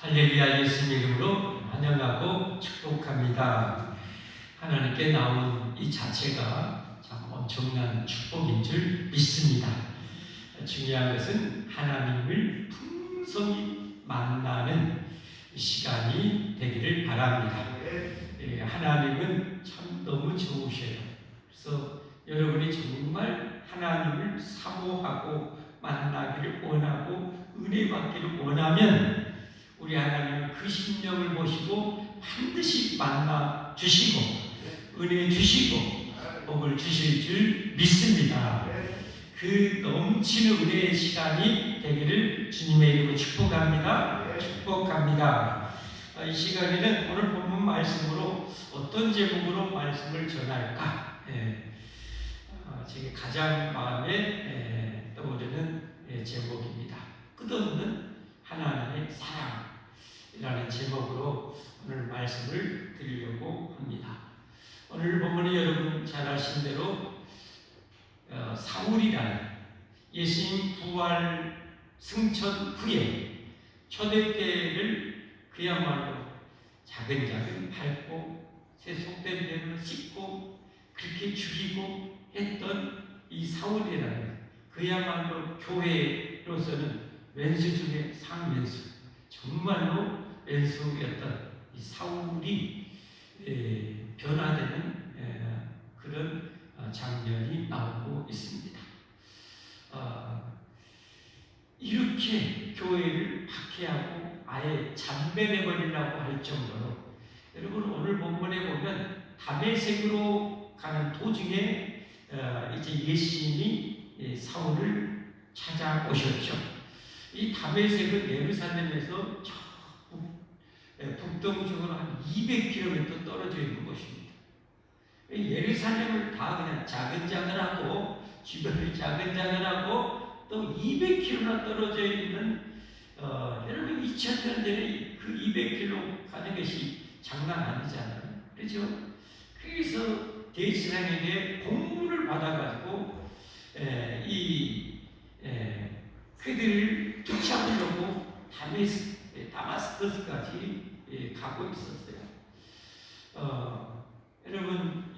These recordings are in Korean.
할렐루야. 예수님 이름으로 환영하고 축복합니다. 하나님께 나온 이 자체가 참 엄청난 축복인 줄 믿습니다. 중요한 것은 하나님을 풍성히 만나는 시간이 되기를 바랍니다. 하나님은 참 너무 좋으셔요. 그래서 여러분이 정말 하나님을 사모하고 만나기를 원하고 은혜 받기를 원하면 우리 하나님은 그 심령을 보시고 반드시 만나 주시고 은혜 주시고 복을 주실 줄 믿습니다. 그 넘치는 은혜의 시간이 되기를 주님의 이름으로 축복합니다. 축복합니다. 이 시간에는 오늘 본문 말씀으로 어떤 제목으로 말씀을 전할까? 제게 가장 마음에 떠오르는 제목입니다. 끝없는 하나님의 사랑이라는 제목으로 오늘 말씀을 드리려고 합니다. 오늘 본문이 여러분 잘 아신 대로 사울이라는 예수님 부활 승천 후에 초대교회를 그야말로 자근자근 밟고 새 속된 대로 씻고 그렇게 죽이고 했던 이 사울이라는 그야말로 교회로서는 왼수 중에 상왼수, 정말로 왼수였던 이 사울이 변화되는 그런 장면이 나오고 있습니다. 이렇게 교회를 박해하고 아예 잠배내버리려고 할 정도로, 여러분 오늘 본문에 보면 다메섹으로 가는 도중에 이제 예수님이 사울을 찾아오셨죠. 이 다메섹은 예루살렘에서 북동쪽으로 한 200km 떨어져 있는 곳입니다. 예루살렘을 다 그냥 자근자근하고 주변을 자근자근하고 또 200km나 떨어져 있는 여러분 2000년 전에 그 200km 가는 것이 장난 아니잖아요. 그렇죠? 그래서 대지상에게 공문을 받아가지고 그들을 쫓아오려고 다마스커스까지 가고 있었어요.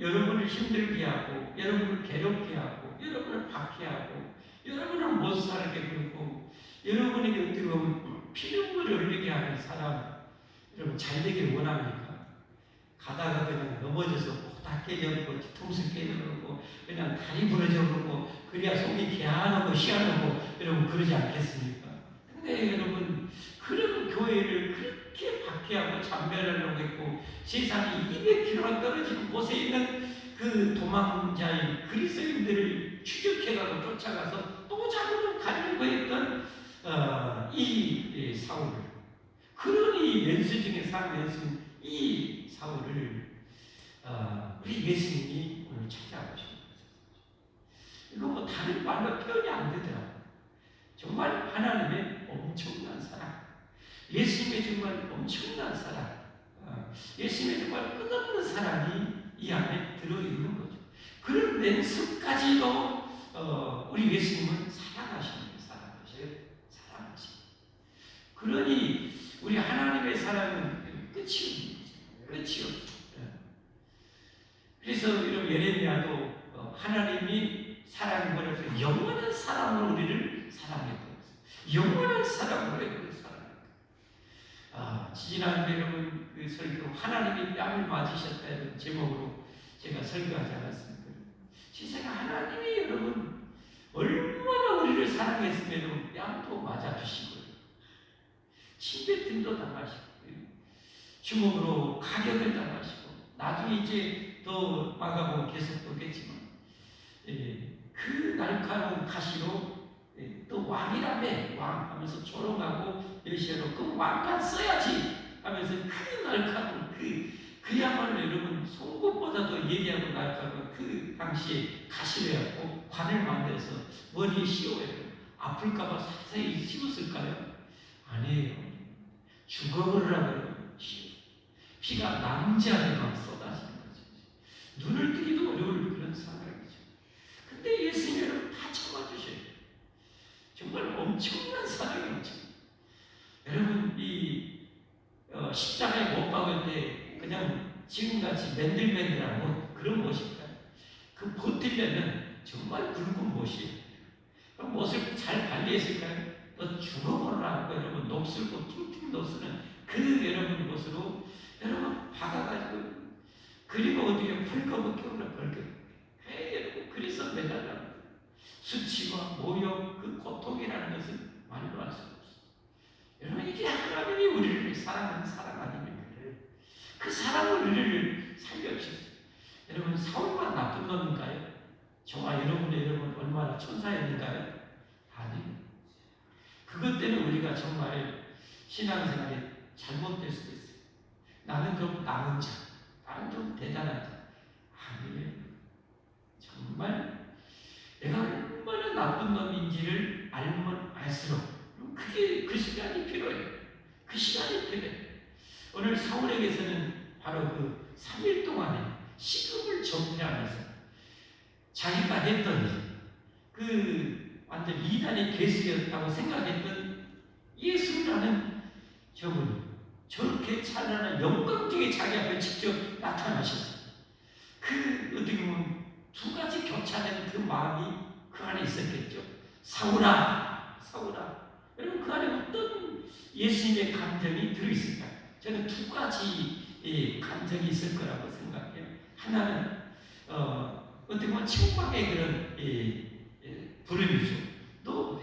여러분을 힘들게 하고, 여러분을 괴롭게 하고, 여러분을 박해하고, 여러분을 못 살게 굴고, 여러분에게 어떻게 보면 피눈물을 흘리게 하는 사람, 여러분 잘 되기를 원합니까? 가다가 그냥 넘어져서 다 깨져버리고, 뒤통수 깨져버리고, 그냥 다리 부러져버리고, 그래야 속이 개안하고 시원하고, 여러분 그러지 않겠습니까? 근데 여러분, 그런 교회를 그렇게 박해하고 잠별하려고 했고, 세상이 200km 떨어지는 곳에 있는 그 도망자인 그리스도인들을 추격해가고 쫓아가서 또 잡으러 가려고 했던 이 사울, 그런 이 왼수 중에 왼수인 이 사울을 우리 예수님이 오늘 찾아오신 거죠. 이거 뭐 다른 말로 표현이 안 되더라고요. 정말 하나님의 엄청난 사랑, 예수님의 정말 엄청난 사랑, 예수님의 정말 끝없는 사랑이 이 안에 들어있는 거죠. 그런 왼수까지도 우리 예수님은 사랑하십니다. 사랑하십니다. 그러니 우리 하나님의 사랑은 끝이 없는 거죠. 끝이 없죠. 그래서 여러분 예레미야도 하나님이 사랑을 버려서 영원한 사랑으로 우리를 사랑했던 것입니다. 영원한 사랑으로 우리를 사랑했다. 지난주에 여러분 그 설교 하나님이 뺨을 맞으셨다는 제목으로 제가 설교하지 않았습니까? 세상에 하나님이 여러분 얼마나 우리를 사랑했으면 뺨도 맞아주시고요, 침뱉음도 당하시고 주먹으로 가격을 당하시고, 나중에 이제 더 막아보고 계속 보겠지만 그 날카로운 가시로 또 왕이라며 왕 하면서 조롱하고 메시아로 그 왕관 써야지 하면서 그 날카로운 그야말로 여러분 송곳보다도 예리하고 날카로운 그 당시에 가시를 해갖고 관을 만들어서 머리에 씌워요. 아플까봐 자세히 씌웠을까요? 아니에요. 죽어버리라고 피가 낭자하게 막 쏟아지는 거죠. 눈을 뜨기도 어려울 그런 상황이죠. 근데 예수님은 다 참아주셔요. 정말 엄청난 사랑이 엄청. 여러분 이 지금같이 맨들맨들한 옷, 그런 옷일까요? 그 버틸려면 정말 굵은 못이에요. 그럼 못을 잘 관리했을까요? 너 죽어버리라고 여러분 녹슬고 팅팅 녹슬는 그 여러분 못으로 여러분 박아가지고 그리고 어디에 벌거벗게 오라 벌거벗게 여러분 그래서 매달라 수치와 모욕 그 고통이라는 것은 말로 할 수 없어요. 여러분 이게 하나님이 우리를 사랑하는 사랑 아닙니까? 그 사랑을 우리를 살려주셨어요. 여러분 사울만 나쁜 놈인가요? 저와 여러분 얼마나 천사였는가요? 아닙니다. 그것 때문에 우리가 정말 신앙생활이 잘못될 수도 있어요. 나는 좀 나은 자, 나는 좀 대단한 자. 아니에요. 정말 내가 얼마나 나쁜 놈인지를 알면 알수록 그게 그 시간이 필요해요. 그 시간이 필요해요. 오늘 사울에게서는 바로 그 3일 동안에 시금을 전폐하면서 자기가 했던 일, 그 완전 이단의 괴수였다고 생각했던 예수라는 저분이 저렇게 찬란한 영광 중에 자기 앞에 직접 나타나셨어요. 그 어떻게 보면 두 가지 교차된 그 마음이 그 안에 있었겠죠. 사울아, 사울아. 여러분 그 안에 어떤 예수님의 감정이 들어있을까요? 저는 두 가지 감정이 있을 거라고 생각해요. 하나는 어떻게 보면 책망의 그런 부름이죠. 너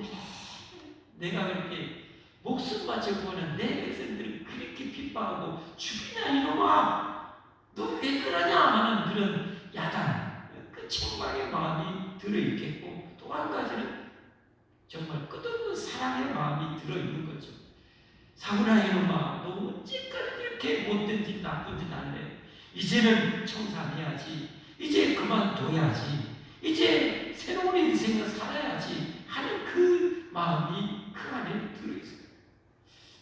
내가 그렇게 목숨 바쳐보는 내 백성들을 그렇게 핍박하고 죽이냐 이놈아, 너 왜 그러냐 하는 그런 야단, 그 책망의 마음이 들어있겠고, 또 한 가지는 정말 끝없는 사랑의 마음이 들어있는 거죠. 사울아 이놈아, 너 언제까지 이렇게 못된 짓 나쁜 짓 할래? 이제는 청산해야지. 이제 그만둬야지. 이제 새로운 인생을 살아야지 하는 그 마음이 그 안에 들어있어요.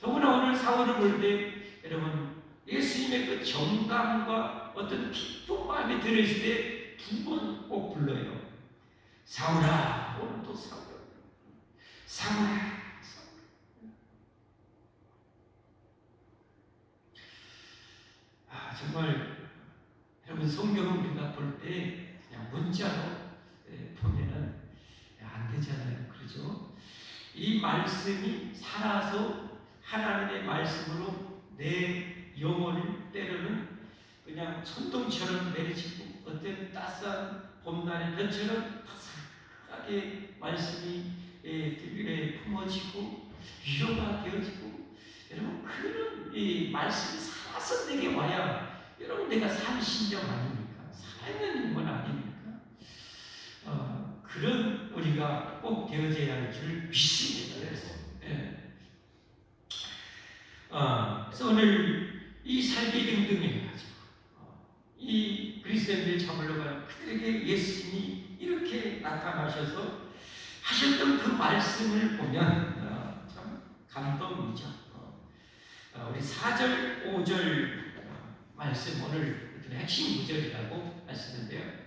더구나 오늘 사울을 볼 때 여러분 예수님의 그 정감과 어떤 깊은 마음이 들어있을 때 두 번 꼭 불러요. 사울아, 오늘도 사울아, 사울아. 정말 여러분 성경을 우리가 볼 때 그냥 문자로 보면은 안 되잖아요. 그렇죠? 이 말씀이 살아서 하나님의 말씀으로 내 영혼을 때로는 그냥 천둥처럼 내리치고 어떤 따스한 봄날의 볕처럼 따스하게 말씀이 들에 품어지고 위로가 되어지고 여러분 그런 이 말씀이 살아서 내게 와야 여러분 내가 산 심정 아닙니까? 살아있는 건 아닙니까? 그런 우리가 꼭 되어져야 할 줄 믿습니다. 그래서 오늘 이 살기 등등해 가지고 이 그리스도인들 잡으러 가는 그들에게 예수님이 이렇게 나타나셔서 하셨던 그 말씀을 보면 참 감동이죠. 우리 4절, 5절 말씀 오늘 핵심 구절이라고 하시는데요.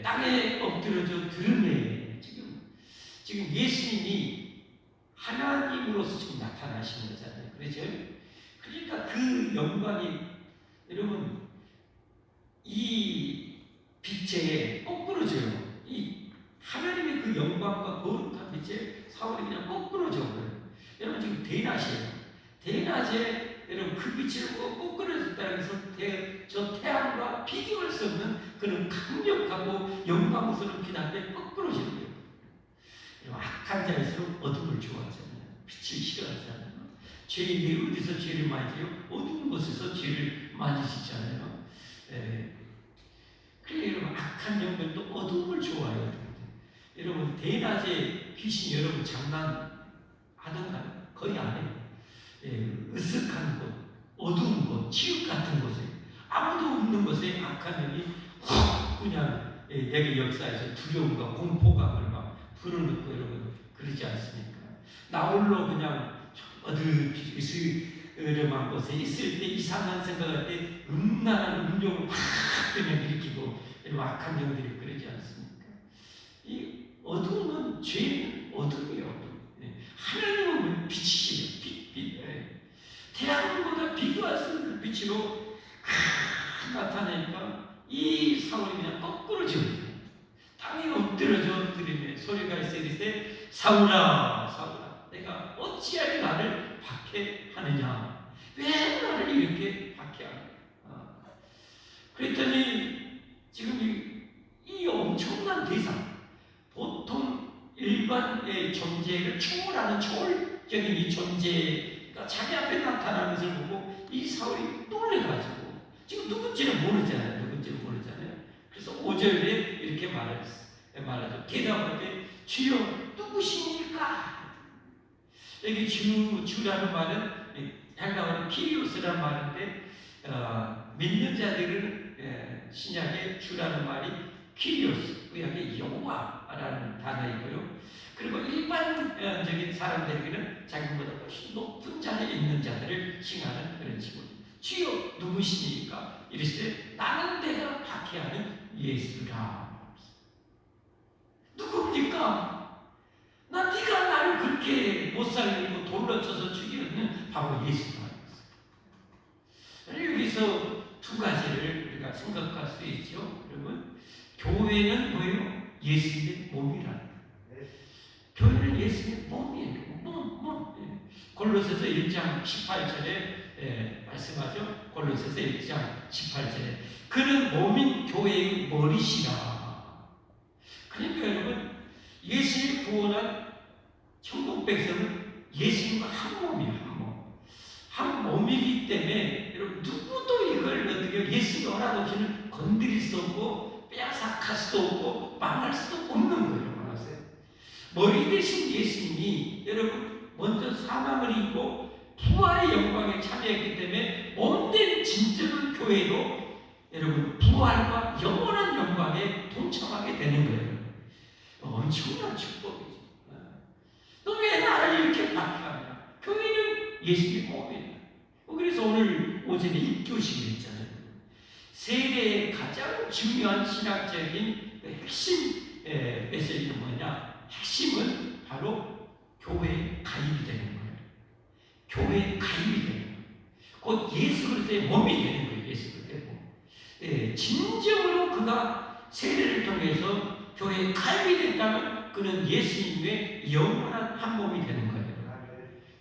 땅에 엎드려져 들으네. 지금 예수님이 하나님으로서 지금 나타나시는 거잖아요. 그렇죠? 그러니까 그 영광이 여러분 이 빛에 거꾸로져요. 이 하나님의 그 영광과 거룩한 빛에 사울이 그냥 거꾸로져 버려요. 여러분 지금 대낮이에요. 대낮에 여러분 그 빛을 거꾸로졌다고 해서 저 태양과 비교할 수 없는 그런 강력하고 영광스러운 빛 앞에 거꾸로지는 거예요. 악한 자일수록 어둠을 좋아하잖아요. 빛을 싫어하잖아요. 죄인이 어디서 죄를 많이 지요? 어두운 곳에서 죄를 많이 짓잖아요. 그래 여러분 악한 영들도 어둠을 좋아해요. 여러분 대낮에 귀신 여러분 장난하던가요? 거의 안 해요. 으슥한 곳, 어두운 곳, 지옥 같은 곳에 아무도 없는 곳에 악한 영이 확 그냥 내게 역사에서 두려움과 공포감을 막 불어넣고 여러분 그러지 않습니까? 나홀로 그냥 어두름한 곳에 있을 때 이상한 생각할 때 음란한 음욕을 확 그냥 일으키고 이런 악한 영들이 그러지 않습니까? 이 어둠은 죄는 어둠이에요. 하나님은 빛이시요. 빛. 태양보다 비교할 수 없는 빛으로 딱 나타나니까 이 사울이 그냥 거꾸로 지어요. 땅에 엎드리며 소리가 있으리되 사울아 사울아 내가 어찌하여 나를 박해하느냐, 왜 나를 이렇게 박해하느냐. 그랬더니 지금 이 엄청난 대상, 보통 일반의 존재를 초월하는 초월적인 이 존재가 자기 앞에 나타나는 것을 보고 이 사울이 놀래가지고, 지금 누군지는 모르잖아요. 그래서 5절에 이렇게 말하죠. 대답할 때 주여 누구십니까? 여기 주라는 말은 헬라어로 키리오스라는 말인데, 민년자들은 신약의 주라는 말이 키리오스, 구약의 여호와라는 단어이고요. 그리고 일반적인 사람들에게는 자기보다 훨씬 높은 자리에 있는 자들을 칭하는 그런 직분. 주여 누구십니까? 이르시되 나는 내가 박해하는 예수라. 누굽니까? 네가 나를 그렇게 못살리고 돌로 쳐서 죽이는 바로 예수라. 여기서 두 가지를 우리가 생각할 수 있죠. 여러분, 교회는 뭐예요? 예수님의 몸이라. 교회는 예수님의 몸이에요. 몸. 골로새서 1장 18절에 말씀하죠. 골로새서 1장 18절에 그는 몸인 교회의 머리시라. 그러니까 여러분, 예수님이 구원한 천국 백성은 예수님과 한 몸이에요. 한 몸이기 때문에 여러분, 누구도 이걸 어떻게 예수님 허락 없이는 건드릴 수 없고 빼앗아갈 수도 없고 망할 수도 없는 거예요. 머리 대신 예수님이 여러분 먼저 사망을 입고 부활의 영광에 참여했기 때문에 몸된 진정한 교회도 여러분 부활과 영원한 영광에 동참하게 되는 거예요. 엄청난 축복이죠. 너 왜 나를 이렇게 박해하냐? 교회는 예수님의 몸이에요. 그래서 오늘 오전에 입교식을 했잖아요. 세계의 가장 중요한 신학적인 핵심 메시지는 뭐냐? 핵심은 바로 교회에 가입이 되는 거예요. 교회에 가입이 되는 거예요. 곧 예수 그리스도의 몸이 되는 거예요. 예수 그리스도의 몸. 진정으로 그가 세례를 통해서 교회에 가입이 됐다면 그는 예수님의 영원한 한 몸이 되는 거예요.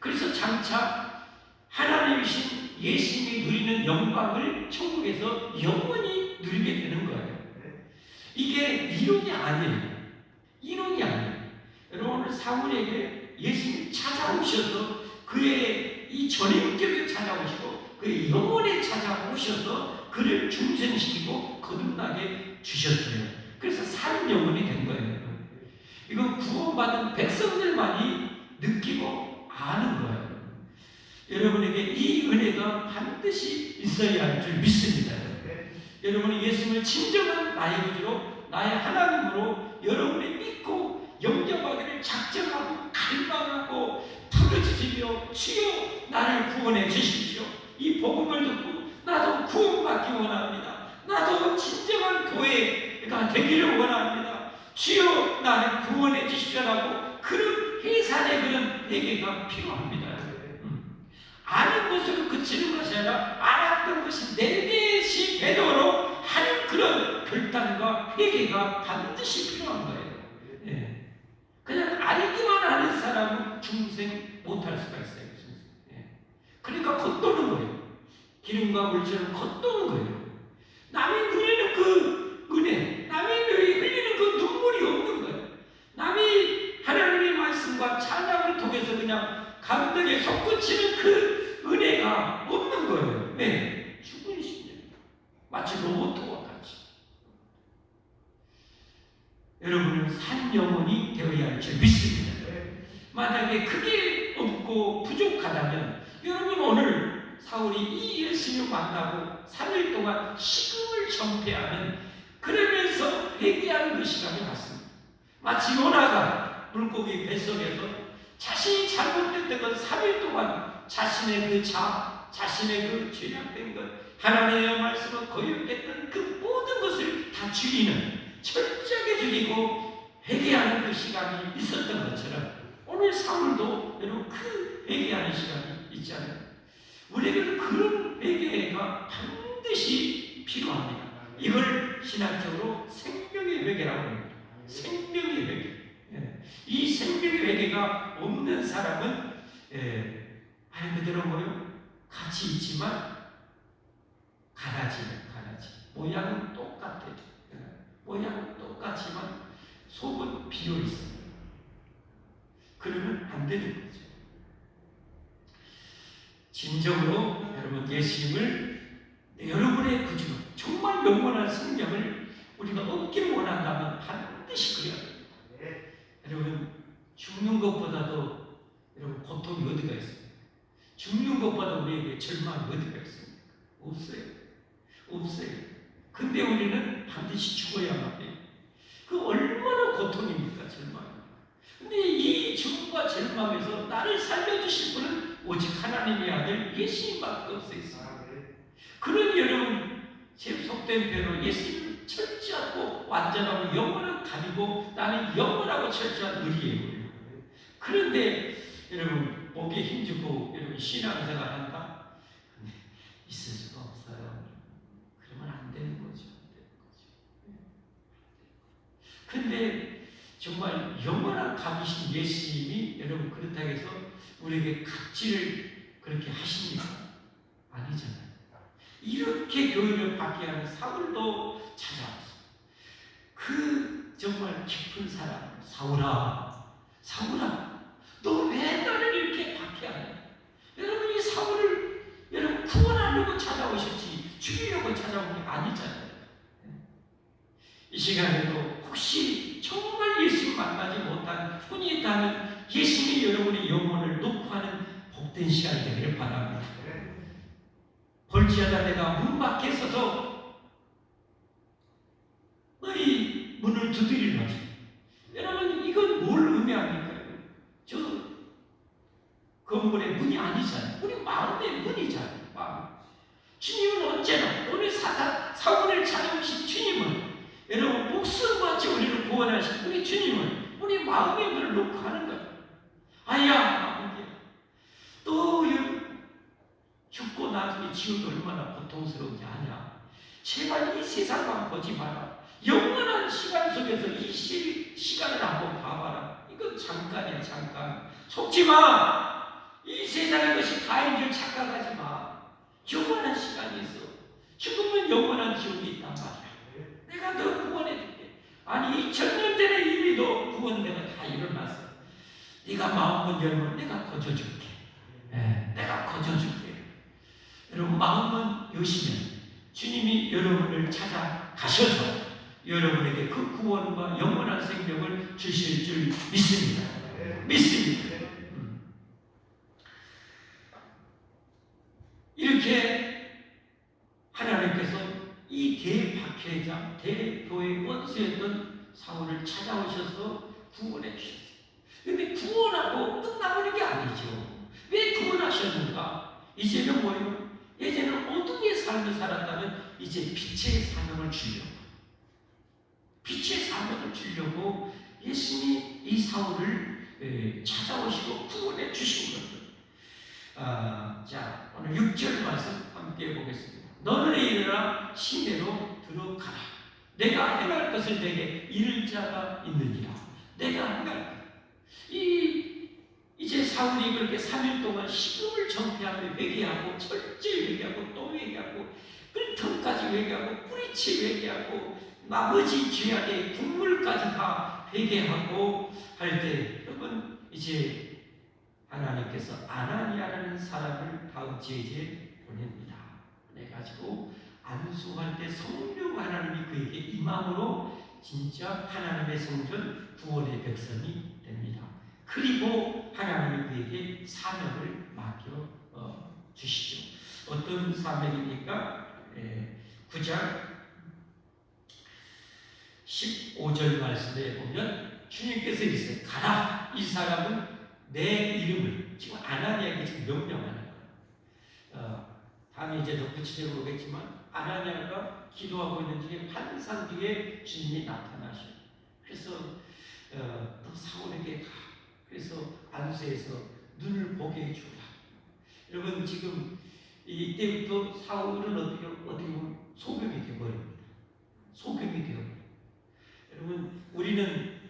그래서 장차 하나님이신 예수님이 누리는 영광을 천국에서 영원히 누리게 되는 거예요. 이게 이론이 아니에요. 여러분, 오늘 사울에게 예수님이 찾아오셔서 그의 이 전인격에 찾아오시고 그의 영혼에 찾아오셔서 그를 중생시키고 거듭나게 주셨어요. 그래서 산 영혼이 된 거예요. 이건 구원받은 백성들만이 느끼고 아는 거예요. 여러분에게 이 은혜가 반드시 있어야 할 줄 믿습니다. 여러분이 예수님을 진정한 나의 구주로, 나의 하나님으로 여러분이 믿고 영접하기를 작정하고 갈망하고 부르짖으며 주여 나를 구원해 주십시오. 이 복음을 듣고 나도 구원받기 원합니다. 나도 진정한 교회가 되기를 원합니다. 주여 나를 구원해 주십시오라고 그런 해산의 그런 회개가 필요합니다. 아는 것으로 그치는 것이 아니라 알았던 것이 내내시 되도록 하는 그런 결단과 회개가 반드시 필요한 거예요. 그냥 알기만 하는 사람은 중생 못할 수가 있어요. 그러니까 겉도는 거예요. 기름과 물처럼 겉도는 거예요. 남이 누리는 그 은혜, 남이 흘리는 그 눈물이 없는 거예요. 남이 하나님의 말씀과 찬양을 통해서 그냥 감동에 솟구치는 그 은혜가 없는 거예요. 네, 죽은 심령, 마치 로봇과 같이. 여러분은 산 영혼이 되어야 할 줄 믿습니다. 만약에 그게 없고 부족하다면 여러분 오늘 사울이 이 예수님을 만나고 3일 동안 식음을 전폐하는 그러면서 회개하는 그 시간이 갔습니다. 마치 요나가 물고기 뱃속에서 자신이 잘못됐던 것 3일 동안 자신의 그 자신의 그 죄악된 것, 하나님의 말씀을 거역했던 그 모든 것을 다 줄이는, 철저하게 줄이고 회개하는 그 시간이 있었던 것처럼 오늘 사울도 여러분 그 회개하는 시간이 있잖아요. 우리에게는 그런 회개가 반드시 필요합니다. 이걸 신학적으로 생명의 회개라고 합니다. 생명의 회개. 이 생명의 회개가 없는 사람은 말 그대로 뭐요? 같이 있지만 가라지는 가라지. 모양은 똑같아요. 모양은 똑같지만 속은 비어 있습니다. 그러면 안 되는 거죠. 진정으로 여러분 예수님을 여러분의 구주 정말 영원한 생명을 우리가 얻기를 원한다면 반드시 그래야 됩니다. 여러분 죽는 것보다도 여러분 고통이 어디가 있습니까? 죽는 것보다 우리에게 절망이 어디가 있습니까? 없어요. 없어요. 근데 우리는 반드시 죽어야만 해요. 그 얼마나 고통입니까? 절망입니까? 근데 이 죽음과 절망에서 나를 살려주실 분은 오직 하나님의 아들 예수님밖에 없어요. 그런 여러분 제 속된 표현으로 예수님은 철저하고 완전하고 영원한 답이고 나는 영원하고 철저한 의리예요. 그런데 여러분 목에 힘주고 여러분 신앙생활 한다? 있을 수가 없어요. 그러면 안 되는 거죠. 근데 정말 영원한 답이신 예수님이 여러분 그렇다고 해서 우리에게 갑질을 그렇게 하십니까? 아니잖아요. 이렇게 교훈을 받게 하는 사울도 찾아왔어. 그 정말 깊은 사람 사울아, 사울아, 너 왜 나를 이렇게 박해하냐? 여러분 이 사울을 여러분 구원하려고 찾아오셨지 죽이려고 찾아온 게 아니잖아요. 이 시간에도 혹시 정말 예수님 만나지 못한 분이 있다면 예수님이 여러분의 영혼을 놓고 하는 복된 시간이 되기를 바랍니다. 벌지하다 내가 문 밖에 서서 너희 문을 두드리노지. 여러분 이건 뭘 의미합니까? 저 건물의 문이 아니잖아요. 우리 마음의 문이잖아요. 마음. 주님은 언제나 오늘 사울을 찾아오신 주님은 여러분 목숨 바쳐 우리를 구원하신 우리 주님은 우리 마음의 문을 놓고 하는 거예요. 아야, 또 죽고 나중에 지옥이 얼마나 고통스러운지 아냐. 제발 이 세상만 보지 마라. 영원한 시간 속에서 이 시간을 한번 봐봐라. 이건 잠깐이야, 잠깐. 속지 마. 이 세상의 것이 다인 줄 착각하지 마. 영원한 시간이 있어. 죽으면 영원한 지옥이 있단 말이야. 내가 너 구원해줄게. 아니 2000년 전에 이미 너 구원되면 다 일어났어. 네가 마음을 열면 내가 거저줄게. 내가 거저줄게. 여러분 마음은 여시면 주님이 여러분을 찾아가셔서 여러분에게 그 구원과 영원한 생명을 주실 줄 믿습니다. 믿습니다. 이렇게 하나님께서 이 대박해자, 대교회 원수였던 사울을 찾아오셔서 구원해 주셨어요. 근데 구원하고 끝나버린 게 아니죠. 왜 구원하셨는가? 이제는 뭐예요? 예전에는 어둠의 삶을 살았다면 이제 빛의 사명을 주려고, 빛의 사명을 주려고 예수님이 이 사울을 찾아오시고 구원해 주신 겁니다. 자, 오늘 6절 말씀 함께 보겠습니다. 너는 일어나 시내로 들어가라. 내가 행할 것을 내게 이를 자가 있느니라. 내가 행할 것. 이제 사울이 그렇게 3일 동안 식음을 정패하며 회개하고 철저히 회개하고 또 회개하고 끓통까지 회개하고 뿌리치 회개하고 나머지 죄악의 국물까지 다 회개하고 할 때 여러분 이제 하나님께서 아나니아라는 사람을 다음 지혜에 보냅니다. 그래가지고 안수할 때 성령 하나님이 그에게 임함으로 진짜 하나님의 성전 구원의 백성이 됩니다. 그리고 하나님이 그에게 사명을 맡겨 주시죠. 어떤 사명입니까? 9장 15절 말씀에 보면 주님께서 이르시되 가라. 이 사람은 내 이름을 지금 아나니아에게 지금 명령하는 거예요. 다음에 이제 더 구체적으로 보겠지만 아나니아가 기도하고 있는 중에 환상 뒤에 주님이 나타나셔요. 그래서 너 사울에게 가. 그래서 안수해서 눈을 보게 해주라. 여러분 지금 이때부터 사울은 어떻게 보면 소경이 되어버립니다. 소경이 되어버립니다. 여러분, 우리는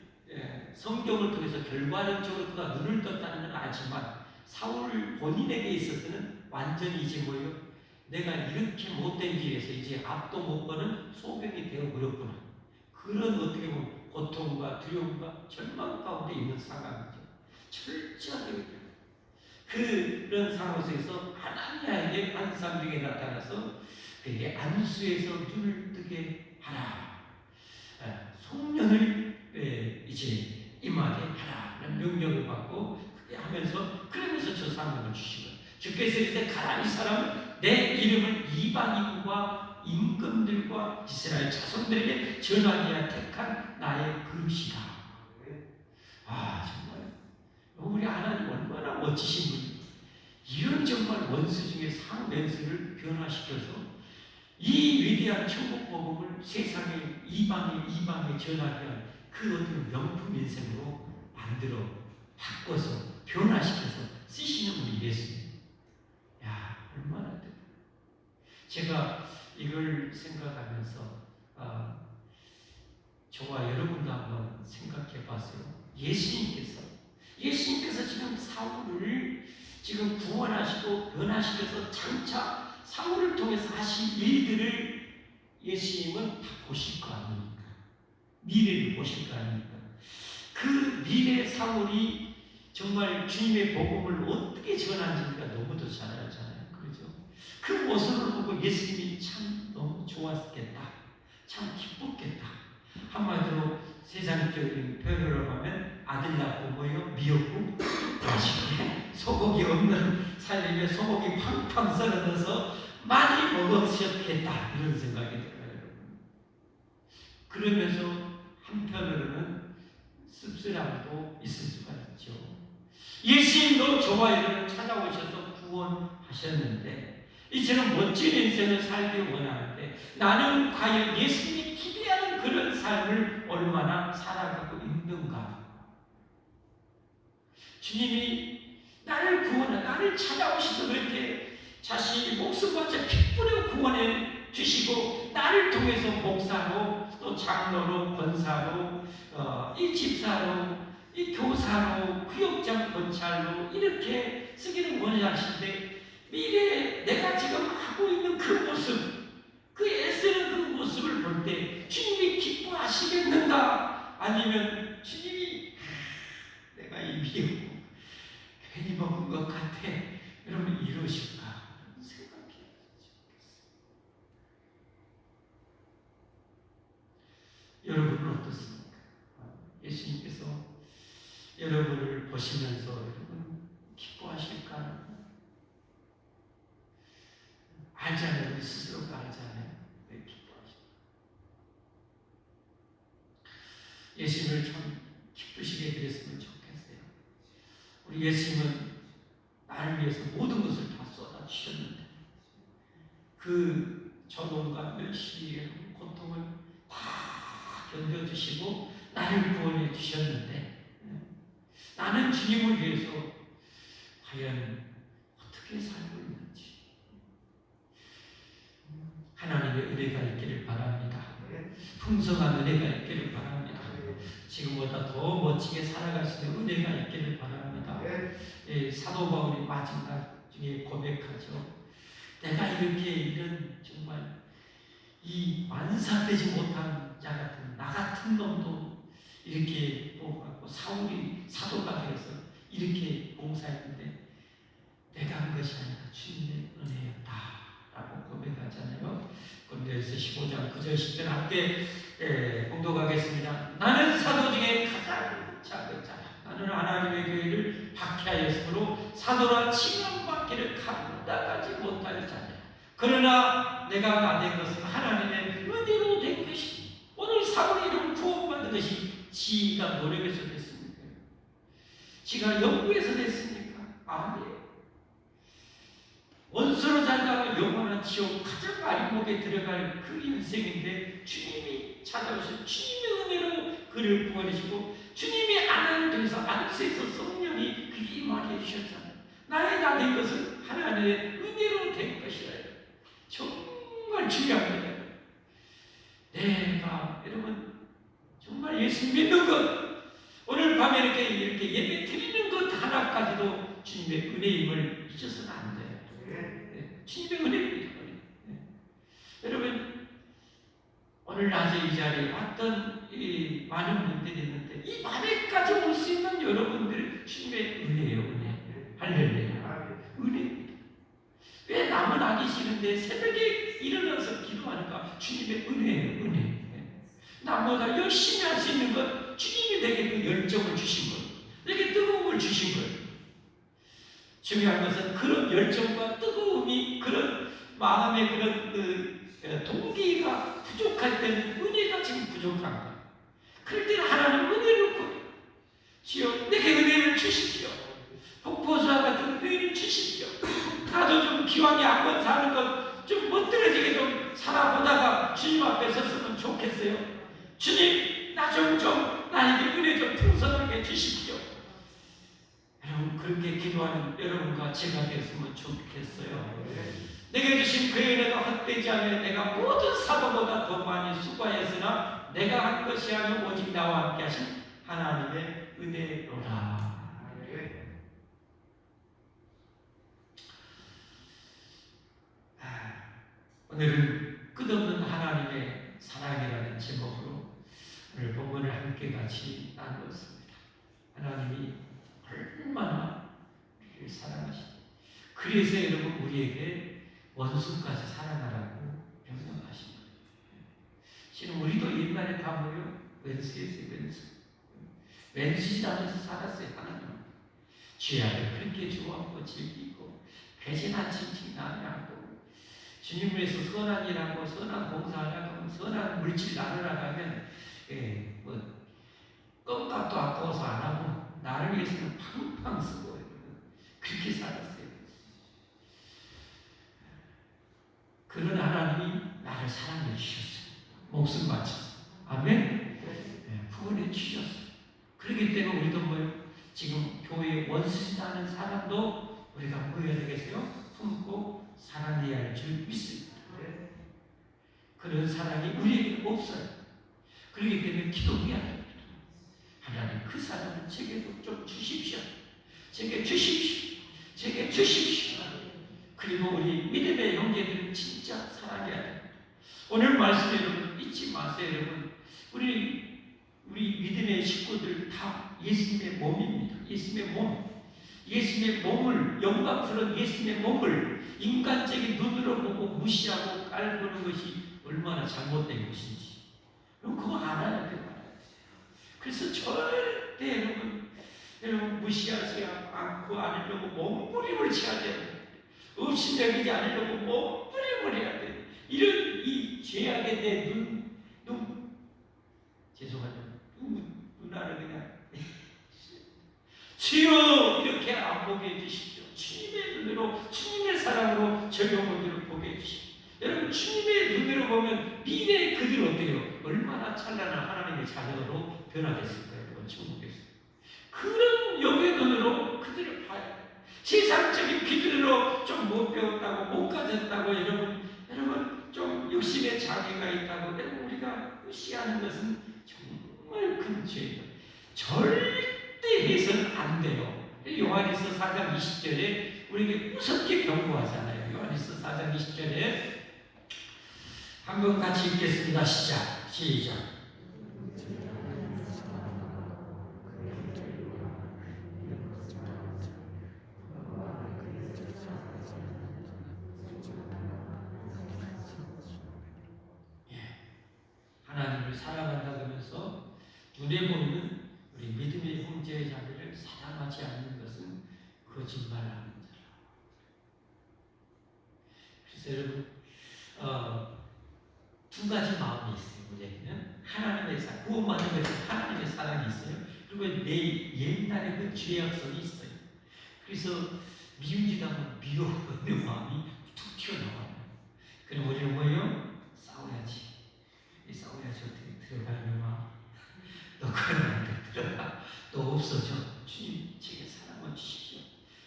성경을 통해서 결과론적으로 그가 눈을 떴다는 건 알지만 사울 본인에게 있어서는 완전히 이제 뭐예요? 내가 이렇게 못된 길에서 이제 앞도 못 보는 소경이 되어버렸구나. 그런 어떻게 보면 고통과 두려움과 절망 가운데 있는 상황이죠. 철저하게 그런 상황 속에서 하나님에게 환상 중에 나타나서 그에게 안수에서 눈을 뜨게 하라. 송년을 이제 임하게 하라는 명령을 받고 그렇게 하면서 그러면서 저 사명을 주시고 주께서 이제 가라 이 사람은 내 이름을 이방인과 임금들과 이스라엘 자손들에게 전하기 위한 택한 나의 그릇이다. 정말 우리 하나님 얼마나 멋지신 분이에요. 이런 정말 원수 중에 상면수를 변화시켜서 이 위대한 천국 복음을 세상에 이방에 전하기 위한 그 어떤 명품 인생으로 만들어 바꿔서 변화시켜서 쓰시는 분이 예수님. 얼마나 뜻. 제가 이걸 생각하면서 저와 여러분도 한번 생각해 봤어요. 예수님께서 지금 사울을 지금 구원하시고 변화시켜서 장차 사울을 통해서 하신 일들을 예수님은 다 보실 거 아닙니까? 미래를 보실 거 아닙니까? 그 미래 사울이 정말 주님의 복음을 어떻게 전하는지가 너무도 잘 알잖아요. 그렇죠? 그 모습을 보고 예수님이 참 너무 좋았겠다. 참 기뻤겠다. 한마디로 세상적인 표현으로 하면 아들 낳고 뭐요? 미역국 맛있게 소고기 없는 살림에 소고기 팡팡 썰어넣어서 많이 먹으셨겠다. 이런 생각이 들어요. 그러면서 한편으로는 씁쓸함도 있을 수가 있죠. 예수님도 저와 여러분을 찾아오셔서 구원하셨는데 이처럼 멋진 인생을 살기 원하는데 나는 과연 예수님이 기대하는 그런 삶을 얼마나 살아가고 있는가? 주님이 나를 찾아오셔서 그렇게 자신이 목숨 바쳐 피 뿌려 구원해 주시고 나를 통해서 목사로 또 장로로 권사로 이 집사로 이 교사로 구역장 권찰로 이렇게 쓰기를 원하시는데 미래에 내가 지금 하고 있는 그 모습 그 애쓰는 그 모습을 볼 때 주님이 기뻐하시겠는가? 아니면 주님이 내가 이 미역국 괜히 먹은 것 같아 여러분 이러실까? 생각해야 좋겠어요. 여러분은 어떻습니까? 예수님께서 여러분을 보시면서 여러분 기뻐하실까? 알잖아요. 우리 스스로가 알잖아요. 왜 기뻐하실까? 예수님을 참 기쁘시게 드렸으면 좋겠어요. 우리 예수님은 나를 위해서 모든 것을 다 쏟아주셨는데 그 저동과 멸시의 고통을 다 견뎌주시고 나를 구원해 주셨는데 나는 주님을 위해서 과연 어떻게 살고 있는지 하나님의 은혜가 있기를 바랍니다. 풍성한 은혜가 있기를 바랍니다. 지금보다 더 멋지게 살아갈 수 있는 은혜가 있기를 바랍니다. 사도 바울이 마지막 중에 고백하죠. 내가 이렇게 이런 정말 이 완사되지 못한 자 같은 나 같은 놈도 이렇게 뽑아갖고 사울이 사도가 되어서 이렇게 봉사했는데 내가 한 것이 아니라 주님의 은혜였다 라고 고백하잖아요. 고린도전서 15장 9절 10절 함께 공독하겠습니다. 나는 사도 중에 가장 작은 자라. 나는 하나님의 교회를 박해하였으므로 사도라 칭함받기를 감당하지 못할 자냐. 그러나 내가 나된 것은 하나님의 은혜로 된 것이 오늘 사울의 이름 구원받은 것이 지가 노력에서 됐습니까? 지가 연구에서 됐습니까? 아니에요. 원수로 살다가 영원한 지옥 가장 아리목에 들어갈 그 인생인데 주님이 찾아오셔서 주님의 은혜로 그를 구원해주고 주님이 안에서 안수에서 성령이 그게 임하게 해주셨잖아요. 나의 나 된 것은 하나님의 은혜로 된 것이라. 정말 중요합니다. 내가 여러분 정말 예수 믿는 것, 오늘 밤에 이렇게 예배 드리는 것 하나까지도 주님의 은혜임을 잊어서는 안 돼요. 네. 주님의 은혜입니다. 네. 여러분 오늘 낮에 이 자리에 왔던 이 많은 분들이 있는데 이 밤에까지 올 수 있는 여러분들 주님의 은혜예요. 은혜. 할렐루야. 은혜입니다. 왜 남은 하기 싫은데 새벽에 일어나서 기도하니까 주님의 은혜예요. 은혜. 네. 나보다 열심히 할 수 있는 것 주님이 내게 그 열정을 주신 거예요. 내게 뜨거움을 주신 거예요. 중요한 것은 그런 열정과 뜨거움이 그런 마음의 그런 동기가 부족할 때는 은혜가 지금 부족한 거예요. 그럴 때는 하나님 은혜를 구해요. 주여 내게 은혜를 주십시오. 폭포수와 같은 은혜를 주십시오. 나도 좀 기왕에 한번 사는 것 좀 멋들어지게 좀 살아보다가 주님 앞에 섰으면 좋겠어요. 주님 나 좀 나에게 은혜 좀 풍성하게 주십시오. 여러분 그렇게 기도하는 여러분과 제가 됐으면 좋겠어요. 내게 주신 그 은혜가 헛되지 않으며 내가 모든 사도보다 더 많이 수고하였으나 내가 한 것이 아니오 오직 나와 함께 하신 하나님의 은혜로라. 오늘은 끝없는 하나님의 사랑이라는 제목으로 오늘 본문을 함께 같이 나누었습니다. 하나님이 얼마나 우리를 사랑하시고 그래서 여러분 우리에게 원수까지 사랑하라고 명령하십니다. 지금 우리도 옛날에 다 뭐요? 왼수였어요. 왼수지하면서 살았어요. 하나님 죄악을 그렇게 좋아하고 즐기고 배신한 칭칭 나누고 주님 위해서 선한 일하고 선한 봉사하려고 선한 물질 나누려고 하면 껌값도 아까워서 안 하고 나를 위해서는 팡팡 쓰고 그렇게 살았어요. 그런 하나님이 나를 사랑해 주셨어요. 목숨 바쳐서. 아멘? 구원해 주셨어요. 그렇기 때문에 우리도 뭐예요? 지금 교회에 원수지다는 사람도 우리가 뭐 해야 되겠어요? 품고 사랑해야 할 줄 믿습니다. 그런 사랑이 우리에게 없어요. 그렇기 때문에 기도해야 됩니다. 하나님 그 사랑을 제게도 좀 주십시오. 제게 주십시오. 제게 주십시오. 그리고 우리 믿음의 형제들은 진짜 사랑해야 됩니다. 오늘 말씀 여러분 잊지 마세요. 여러분 우리 믿음의 식구들 다 예수님의 몸입니다. 예수님의 몸. 예수님의 몸을 영광스러운 예수님의 몸을 인간적인 눈으로 보고 무시하고 깔보는 것이 얼마나 잘못된 것인지 그럼 그거 알아야 돼요. 그래서 절대 여러분 무시하지 않고 않으려고 몸부림을 쳐야 돼요. 없신여기지 않으려고 몸부림을 해야 돼요. 이런 이 죄악에 내 죄송합니다. 눈알을 그냥 주여 이렇게 안 보게 해주십시오. 주님의 눈으로 주님의 사랑으로 적용을 보게 해주십시오. 여러분 주님의 눈으로 보면 미래의 그들 어때요? 얼마나 찬란한 하나님의 자녀로 변화됐을까요? 여러분 천국에서 그런 영의 눈으로 그들을 봐야 돼요. 세상적인 기준으로 좀 못 배웠다고 못 가졌다고 여러분 좀 욕심의 장애가 있다고 여러분 우리가 무시하는 것은 정말 큰 죄예요. 절대 해서는 안 돼요. 요한일서 4장 20절에 우리에게 무섭게 경고하잖아요. 요한일서 4장 20절에 한번 같이 읽겠습니다. 시작. 하나님을 사랑한다 그러면서 눈에 보이는 우리 믿음의 형제의 자매를 사랑하지 않는 것은 거짓말하는 자라. 그래서 여러분 두 가지 마음이 있어요. 우리에게는 하나님의 사랑, 구원받은 것은 하나님의 사랑이 있어요. 그리고 내 옛날에 그 죄악성이 있어요. 그래서 미움지당한 미워하는 마음이 툭 튀어나와요. 그럼 우리는 뭐예요? 싸워야지. 싸워야지 어떻게 들어가는 마음. 너 그건 안 돼. 들어가. 너 없어져. 주님 제게 사랑을 주십시오.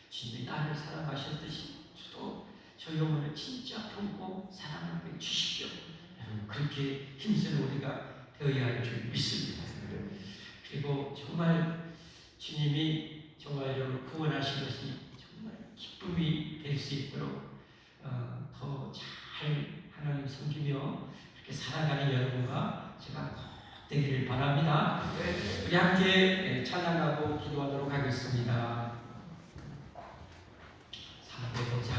주님이 나를 사랑하셨듯이 저도 저 영혼을 진짜 품고 사랑하게 주십시오. 여러분 그렇게 힘쓰는 우리가 되어야 할 줄 믿습니다. 그리고 정말 주님이 정말 여러분을 구원하신 것이 정말 기쁨이 될 수 있도록 더 잘 하나님 섬기며 그렇게 살아가는 여러분과 제가 꼭 되기를 바랍니다. 우리 함께 찬양하고 기도하도록 하겠습니다.